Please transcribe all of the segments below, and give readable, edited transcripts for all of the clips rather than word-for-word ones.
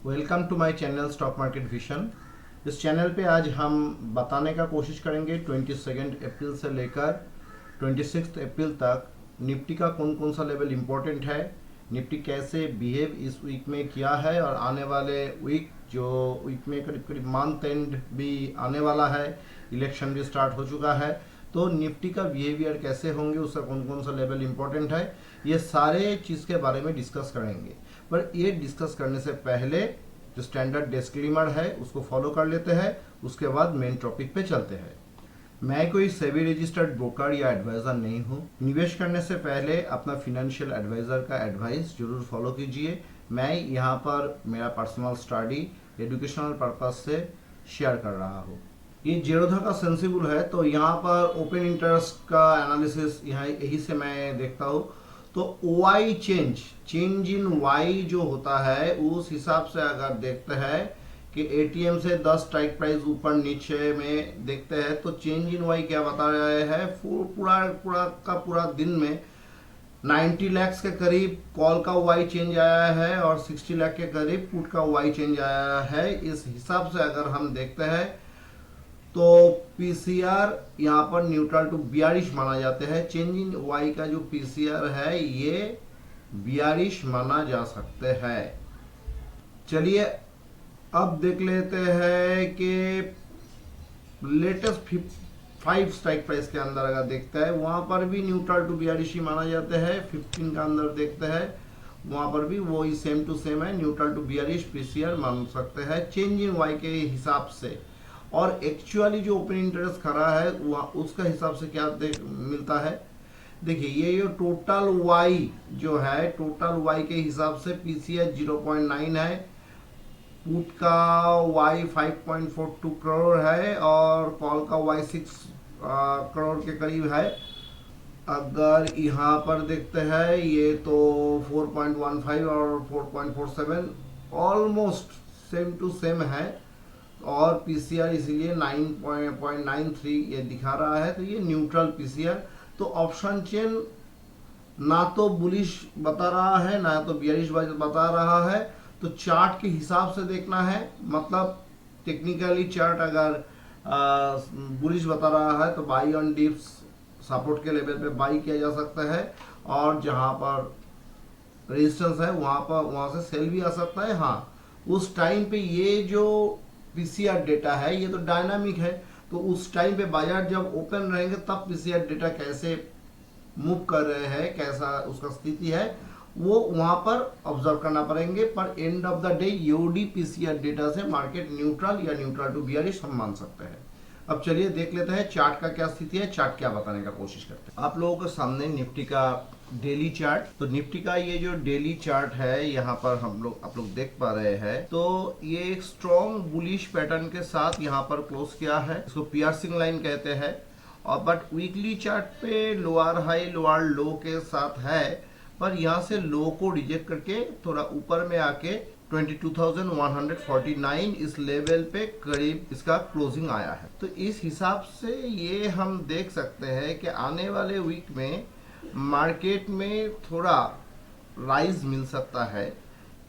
Welcome to my channel stock market vision. इस channel पे आज हम बताने का कोशिश करेंगे 22 अप्रैल से लेकर 26 अप्रैल तक निफ्टी का कौन कौन सा लेवल इम्पोर्टेंट है, निफ्टी कैसे बिहेव इस वीक में किया है और आने वाले वीक जो वीक में करीब करीब मंथ एंड भी आने वाला है, इलेक्शन भी स्टार्ट हो चुका है, तो निफ्टी का बिहेवियर कैसे होंगे, उसका कौन कौन सा लेवल इम्पोर्टेंट है, ये सारे चीज़ के बारे में डिस्कस करेंगे। पर ये डिस्कस करने से पहले जो स्टैंडर्ड डिस्क्लेमर है उसको फॉलो कर लेते हैं, उसके बाद मेन टॉपिक पे चलते हैं। मैं कोई सेबी रजिस्टर्ड ब्रोकर या एडवाइजर नहीं हूँ। निवेश करने से पहले अपना फिनेंशियल एडवाइजर का एडवाइस जरूर फॉलो कीजिए। मैं यहाँ पर मेरा पर्सनल स्टडी एजुकेशनल पर्पज से शेयर कर रहा हूँ। ये जेरोधा का सेंसिबल है, तो यहाँ पर ओपन इंटरेस्ट का एनालिसिस यहाँ यही से मैं देखता हूँ। तो वाई चेंज इन वाई जो होता है उस हिसाब से अगर देखते हैं कि एटीएम से 10 स्ट्राइक प्राइस ऊपर नीचे में देखते हैं तो चेंज इन वाई क्या बता रहे हैं, पूरा दिन में 90 लाख के करीब कॉल का वाई चेंज आया है और 60 लाख के करीब पुट का वाई चेंज आया है। इस हिसाब से अगर हम देखते हैं तो पीसीआर यहाँ पर न्यूट्रल टू बियरिश माना जाते हैं। चेंज इन वाई का जो पीसीआर है ये बियरिश माना जा सकते हैं। चलिए अब देख लेते हैं कि लेटेस्ट 5 स्ट्राइक प्राइस के अंदर अगर देखते हैं वहां पर भी न्यूट्रल टू बियरिश ही माना जाते हैं। 15 का अंदर देखते हैं वहां पर भी वही सेम टू सेम है, न्यूट्रल टू बियरिश पीसीआर मान सकते हैं चेंज इन वाई के हिसाब से। और एक्चुअली जो ओपन इंटरेस्ट खड़ा है उसका हिसाब से क्या मिलता है, देखिए ये टोटल वाई जो है, टोटल वाई के हिसाब से पीसीआर 0.9 है, पुट का वाई 5.42 करोड़ है और कॉल का वाई 6 करोड़ के करीब है। अगर यहाँ पर देखते हैं ये तो 4.15 और 4.47 ऑलमोस्ट सेम टू सेम है और पीसीआर इसीलिए 9.93 ये दिखा रहा है, तो ये न्यूट्रल पीसीआर। तो ऑप्शन चेन ना तो बुलिश बता रहा है ना तो बियरिश बता रहा है, तो चार्ट के हिसाब से देखना है। मतलब टेक्निकली चार्ट अगर बुलिश बता रहा है तो बाई ऑन डिप्स सपोर्ट के लेवल पे बाई किया जा सकता है और जहां पर रेजिस्टेंस है वहां से सेल भी आ सकता है। हाँ, उस टाइम पे ये जो पीसीआर डेटा है ये तो डायनामिक है, तो उस टाइम पे बाजार जब ओपन रहेंगे तब पीसीआर डेटा कैसे मूव कर रहे हैं, कैसा उसका स्थिति है, वो वहां पर ऑब्जर्व करना पड़ेंगे। पर एंड ऑफ द डे यूडी पीसीआर डेटा से मार्केट न्यूट्रल या न्यूट्रल टू बियरिश हम मान सकते हैं। अब चलिए देख लेते हैं चार्ट का क्या स्थिति है, चार्ट क्या बताने का कोशिश करते हैं। आप लोगों के सामने निफ्टी का डेली चार्ट, तो निफ्टी का ये जो डेली चार्ट है यहाँ पर आप लोग देख पा रहे हैं, तो ये एक स्ट्रॉन्ग बुलिश पैटर्न के साथ यहाँ पर क्लोज किया है, इसको पियर्सिंग लाइन कहते हैं। और बट वीकली चार्ट पे लोअर हाई लोअर लो के साथ है, पर यहाँ से लो को रिजेक्ट करके थोड़ा ऊपर में आके 22,149 इस लेवल पे करीब इसका क्लोजिंग आया है। तो इस हिसाब से ये हम देख सकते हैं कि आने वाले वीक में मार्केट में थोड़ा राइज मिल सकता है।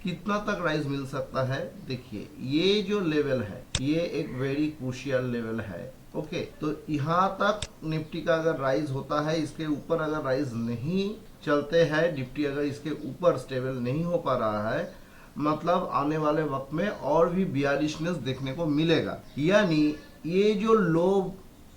कितना तक राइज मिल सकता है, देखिए ये जो लेवल है ये एक वेरी क्रूशियल लेवल है। ओके, तो यहाँ तक निफ्टी का अगर राइज होता है, इसके ऊपर अगर राइज नहीं चलते हैं, निफ्टी अगर इसके ऊपर स्टेबल नहीं हो पा रहा है, मतलब आने वाले वक्त में और भी बियरिशनेस देखने को मिलेगा। यानी ये जो लो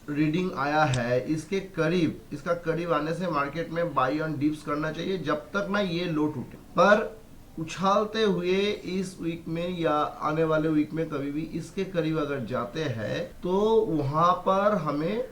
रीडिंग आया है इसके करीब, इसका करीब आने से मार्केट में बाई ऑन डिप्स करना चाहिए जब तक ना ये लो टूटे। पर उछालते हुए इस वीक में या आने वाले वीक में कभी भी इसके करीब अगर जाते हैं तो वहां पर हमें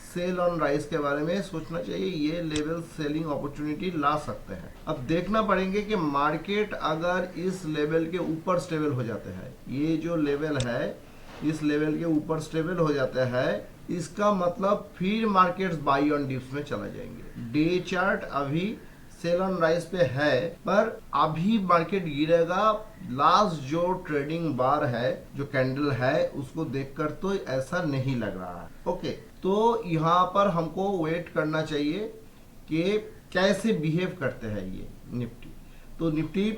सेल ऑन राइज के बारे में सोचना चाहिए। ये लेवल सेलिंग अपॉर्चुनिटी ला सकते हैं। अब देखना पड़ेंगे कि मार्केट अगर इस लेवल के ऊपर स्टेबल हो जाते हैं, ये जो लेवल है इस लेवल के ऊपर स्टेबल हो जाता है, इसका मतलब फिर मार्केट्स बाई ऑन डिप्स में चला जाएंगे। डे चार्ट अभी सेल ऑन राइज पे है, पर अभी मार्केट गिरेगा। लास्ट जो ट्रेडिंग बार है, जो कैंडल है, उसको देखकर तो ऐसा नहीं लग रहा है। ओके, तो यहाँ पर हमको वेट करना चाहिए कि कैसे बिहेव करते हैं ये निफ्टी। तो निफ्टी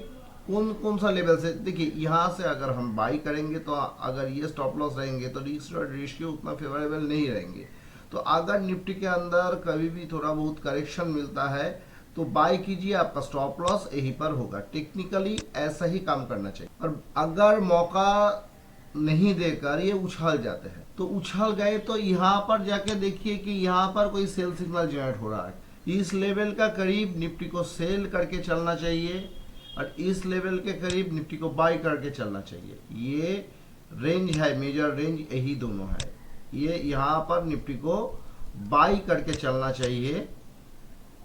कौन कौन सा लेवल से, देखिए यहाँ से अगर हम बाई करेंगे तो अगर ये स्टॉप लॉस रहेंगे तो रिस्क रेशियो उतना फेवरेबल नहीं रहेंगे। तो अगर निफ्टी के अंदर कभी भी थोड़ा बहुत करेक्शन मिलता है तो बाय कीजिए, आपका स्टॉप लॉस यहीं पर होगा। टेक्निकली ऐसा ही काम करना चाहिए। और अगर मौका नहीं देकर ये उछाल जाते हैं तो उछल गए तो यहाँ पर जाके देखिए कि यहाँ पर कोई सेल सिग्नल जनरेट हो रहा है। इस लेवल का करीब निफ्टी को सेल करके चलना चाहिए और इस लेवल के करीब निफ्टी को बाय करके चलना चाहिए। ये रेंज है, मेजर रेंज यही दोनों है। ये यहाँ पर निफ्टी को बाय करके चलना चाहिए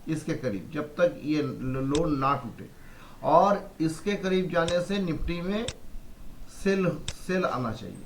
इसके करीब, जब तक ये लो ना टूटे। और इसके करीब जाने से निफ्टी में सेल आना चाहिए।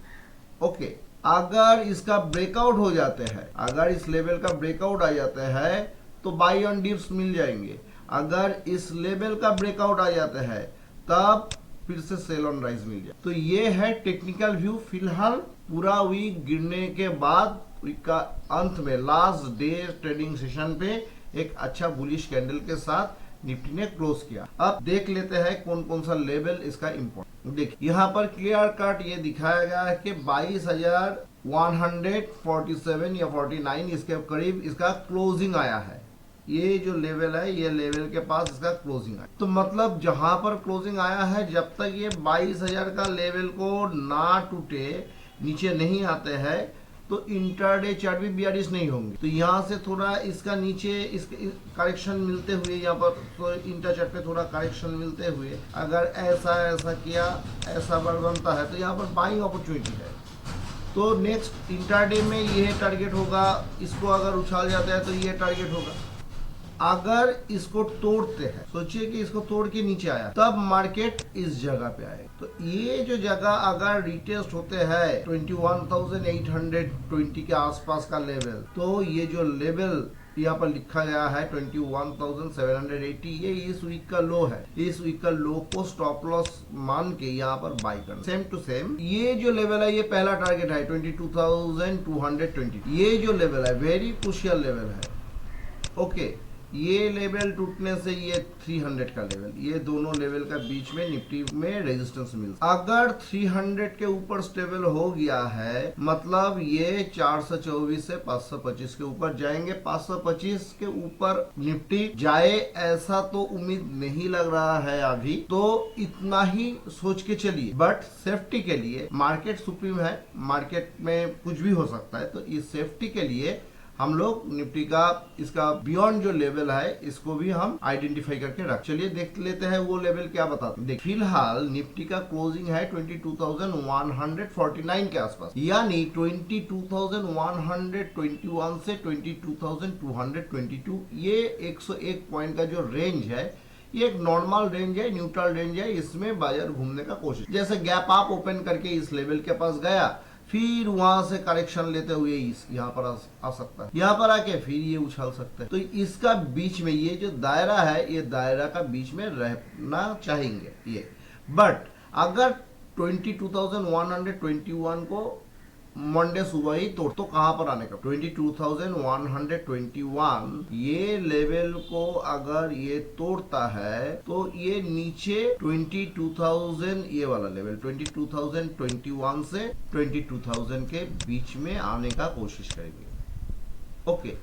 ओके, अगर इसका ब्रेकआउट हो जाते हैं, अगर इस लेवल का ब्रेकआउट आ जाता है तो बाई ऑन डिप्स मिल जाएंगे। अगर इस लेवल का ब्रेकआउट आ जाता है तब फिर से सेल ऑन राइज मिल जाए। तो ये है टेक्निकल व्यू। फिलहाल पूरा वीक गिरने के बाद वीक का अंत में लास्ट डे ट्रेडिंग सेशन पे एक अच्छा बुलिश कैंडल के साथ निफ्टी ने क्लोज किया। अब देख लेते हैं कौन कौन सा लेवल इसका इम्पोर्टेंट। देखिए यहाँ पर क्लियर कट ये दिखाया गया है कि 22,147 या 49 इसके करीब इसका क्लोजिंग आया है। ये जो लेवल है, ये लेवल के पास इसका क्लोजिंग आया। तो मतलब जहां पर क्लोजिंग आया है, जब तक ये 22,000 का लेवल को ना टूटे, नीचे नहीं आते हैं, तो इंटरडे चार्ट भी बियरिश नहीं होंगे। तो यहाँ से थोड़ा इसका नीचे इसके करेक्शन मिलते हुए, यहाँ पर तो इंटर चार्ट पे थोड़ा करेक्शन मिलते हुए अगर ऐसा किया, ऐसा बार बनता है तो यहाँ पर बाइंग अपॉर्चुनिटी है। तो नेक्स्ट इंटरडे में ये टारगेट होगा। इसको अगर उछाल जाता है तो ये टारगेट होगा। अगर इसको तोड़ते हैं, सोचिए कि इसको तोड़ के नीचे आया, तब मार्केट इस जगह पे आए। तो ये जो जगह अगर रिटेस्ट होते हैं 21,820 के आसपास का लेवल, तो ये जो लेवल यहाँ पर लिखा गया है 21,780, ये इस वीक का लो है। इस वीक का लो को स्टॉप लॉस मान के यहाँ पर बाय करना। सेम टू सेम ये जो लेवल है, ये पहला टारगेट है 22,220। ये जो लेवल है वेरी क्रूशियल लेवल है। ओके, ये लेवल टूटने से ये 300 का लेवल, ये दोनों लेवल का बीच में निफ्टी में रेजिस्टेंस मिलता है। अगर 300 के ऊपर स्टेबल हो गया है, मतलब ये 424 से 525 के ऊपर जाएंगे। 525 के ऊपर निफ्टी जाए ऐसा तो उम्मीद नहीं लग रहा है अभी, तो इतना ही सोच के चलिए। बट सेफ्टी के लिए, मार्केट सुप्रीम है, मार्केट में कुछ भी हो सकता है, तो इस सेफ्टी के लिए हम लोग निफ्टी का इसका बियॉन्ड जो लेवल है इसको भी हम आइडेंटिफाई करके रख। चलिए देख लेते हैं वो लेवल क्या बताते हैं। फिलहाल निफ्टी का क्लोजिंग है 22,149 के आसपास, यानी 22,121 से 22,222, ये 101 पॉइंट का जो रेंज है, ये एक नॉर्मल रेंज है, न्यूट्रल रेंज है। इसमें बाजार घूमने का कोशिश, जैसे गैप आप ओपन करके इस लेवल के पास गया, फिर वहां से करेक्शन लेते हुए यहाँ पर आ सकता है, यहाँ पर आके फिर ये उछाल सकता है। तो इसका बीच में ये जो दायरा है, ये दायरा का बीच में रहना चाहेंगे ये। बट अगर 22,121 को मंडे सुबह ही तोड़, तो कहां पर आने का 22,121, ये लेवल को अगर ये तोड़ता है तो ये नीचे 22,000, ये वाला लेवल 22,021 से 22,000 के बीच में आने का कोशिश करेंगे। ओके,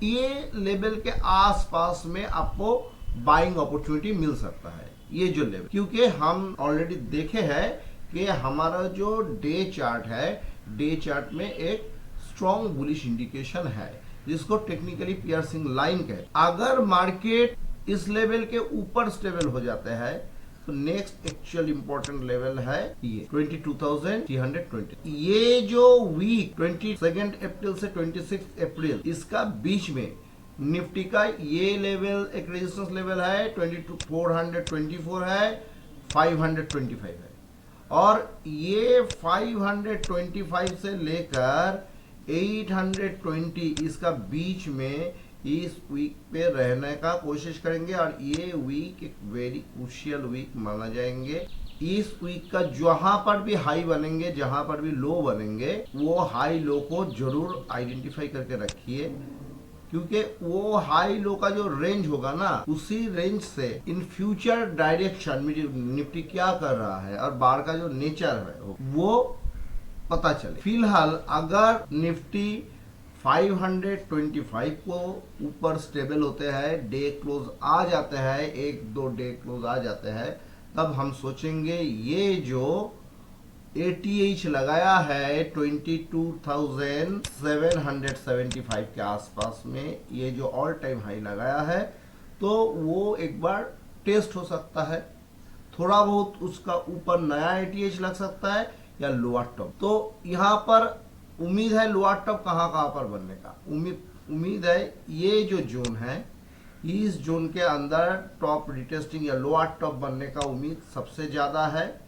ये लेवल के आसपास में आपको बाइंग अपॉर्चुनिटी मिल सकता है, ये जो लेवल, क्योंकि हम ऑलरेडी देखे हैं कि हमारा जो डे चार्ट है, डे चार्ट में एक स्ट्रॉन्ग बुलिश इंडिकेशन है जिसको टेक्निकली पियर्सिंग लाइन कहते हैं। अगर मार्केट इस लेवल के ऊपर स्टेबल हो जाते हैं तो नेक्स्ट एक्चुअल इंपॉर्टेंट लेवल है ये 22,320। ये जो वीक 22 अप्रैल से 26 अप्रैल, इसका बीच में निफ्टी का ये लेवल एक रेजिस्टेंस लेवल है 22,424 है, 525 है। और ये 525 से लेकर 820 इसका बीच में इस वीक पे रहने का कोशिश करेंगे। और ये वीक एक वेरी क्रूशियल वीक माना जाएंगे। इस वीक का जहां पर भी हाई बनेंगे, जहां पर भी लो बनेंगे, वो हाई लो को जरूर आइडेंटिफाई करके रखिए। क्योंकि वो हाई लो का जो रेंज होगा ना, उसी रेंज से इन फ्यूचर डायरेक्शन में निफ्टी क्या कर रहा है और बार का जो नेचर है वो पता चले। फिलहाल अगर निफ्टी 525 को ऊपर स्टेबल होते हैं, डे क्लोज आ जाते हैं, एक दो डे क्लोज आ जाते हैं, तब हम सोचेंगे ये जो ATH लगाया है 22,775 के आसपास में, ये जो ऑल टाइम हाई लगाया है, तो वो एक बार टेस्ट हो सकता है। थोड़ा बहुत उसका ऊपर नया ATH लग सकता है या लोअर टॉप। तो यहाँ पर उम्मीद है लोअर टॉप कहाँ पर बनने का उम्मीद है। ये जो जोन है, इस जोन के अंदर टॉप रिटेस्टिंग या लोअर टॉप बनने का उम्मीद सबसे ज्यादा है।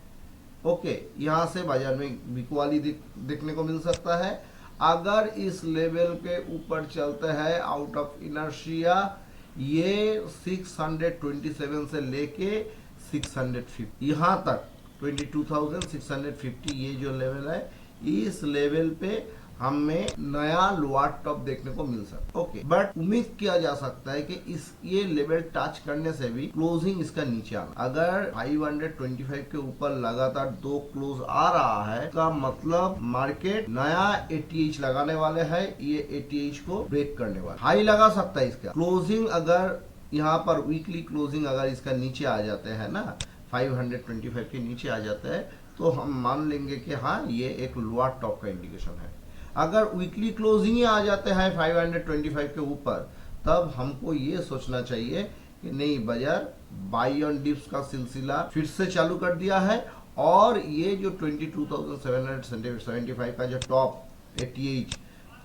ओके, यहाँ से बाजार में बिकवाली देखने को मिल सकता है। अगर इस लेवल के ऊपर चलते हैं आउट ऑफ इनर्शिया, ये 627 से लेके 650 यहाँ तक 22,650 ये जो लेवल है, इस लेवल पे हमें नया लोअर टॉप देखने को मिल सकता है। ओके, बट उम्मीद किया जा सकता है कि ये लेवल टच करने से भी क्लोजिंग इसका नीचे आना। अगर 525 के ऊपर लगातार 2 क्लोज आ रहा है, का मतलब मार्केट नया ATH लगाने वाले है, ये ATH को ब्रेक करने वाला हाई लगा सकता है। इसका क्लोजिंग अगर यहाँ पर वीकली क्लोजिंग अगर इसका नीचे आ जाते हैं ना, 525 के नीचे आ जाता है, तो हम मान लेंगे कि हाँ ये एक लोअर टॉप का इंडिकेशन है। अगर वीकली क्लोजिंग ही आ जाते हैं 525 के ऊपर, तब हमको ये सोचना चाहिए कि नहीं, बाजार बाई ऑन डिप्स का सिलसिला फिर से चालू कर दिया है और ये जो 22,775 का जो टॉप ATH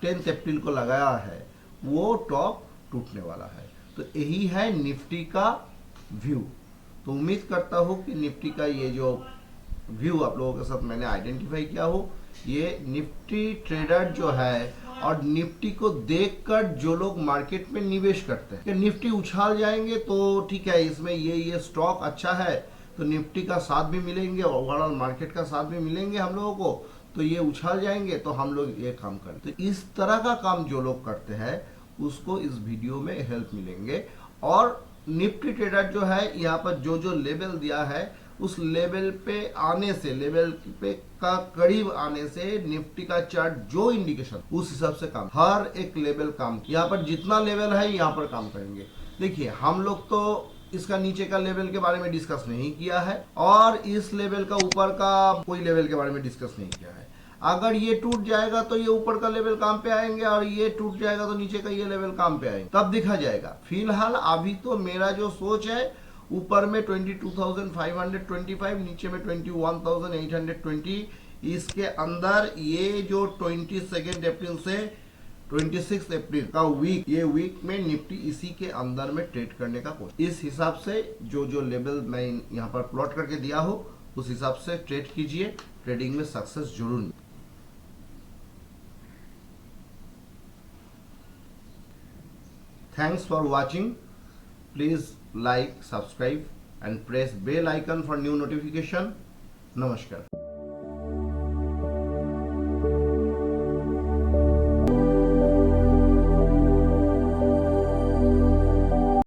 10 अप्रैल को लगाया है, वो टॉप टूटने वाला है। तो यही है निफ्टी का व्यू। तो उम्मीद करता हूँ कि निफ्टी का ये जो व्यू आप लोगों के साथ मैंने आइडेंटिफाई किया हो, ये निफ्टी ट्रेडर जो है और निफ्टी को देखकर जो लोग मार्केट में निवेश करते हैं कि निफ्टी उछाल जाएंगे तो ठीक है, इसमें ये स्टॉक अच्छा है, तो निफ्टी का साथ भी मिलेंगे, ओवरऑल मार्केट का साथ भी मिलेंगे हम लोगों को, तो ये उछाल जाएंगे, तो हम लोग ये काम करें। तो इस तरह का काम जो लोग करते हैं उसको इस वीडियो में हेल्प मिलेंगे। और निफ्टी ट्रेडर जो है, यहाँ पर जो लेवल दिया है, उस लेवल पे आने से, लेवल पे का करीब आने से निफ्टी का चार्ट जो इंडिकेशन, उस हिसाब से काम, हर एक लेवल काम, यहाँ पर जितना लेवल है यहाँ पर काम करेंगे। देखिए, हम लोग तो इसका नीचे का लेवल के बारे में डिस्कस नहीं किया है और इस लेवल का ऊपर का कोई लेवल के बारे में डिस्कस नहीं किया है। अगर ये टूट जाएगा तो ये ऊपर का लेवल काम पे आएंगे और ये टूट जाएगा तो नीचे का ये लेवल काम पे आएंगे, तब दिखा जाएगा। फिलहाल अभी तो मेरा जो सोच है, ऊपर में 22,525, नीचे में 21,820, इसके अंदर ये जो 22 अप्रैल से 26 अप्रैल का वीक, ये वीक में निफ्टी इसी के अंदर में ट्रेड करने का कोशिश। इस हिसाब से जो लेवल मैं यहाँ पर प्लॉट करके दिया हो, उस हिसाब से ट्रेड कीजिए, ट्रेडिंग में सक्सेस जरूर मिले। Thanks for watching. Please like, subscribe and press bell icon for new notification. Namaskar.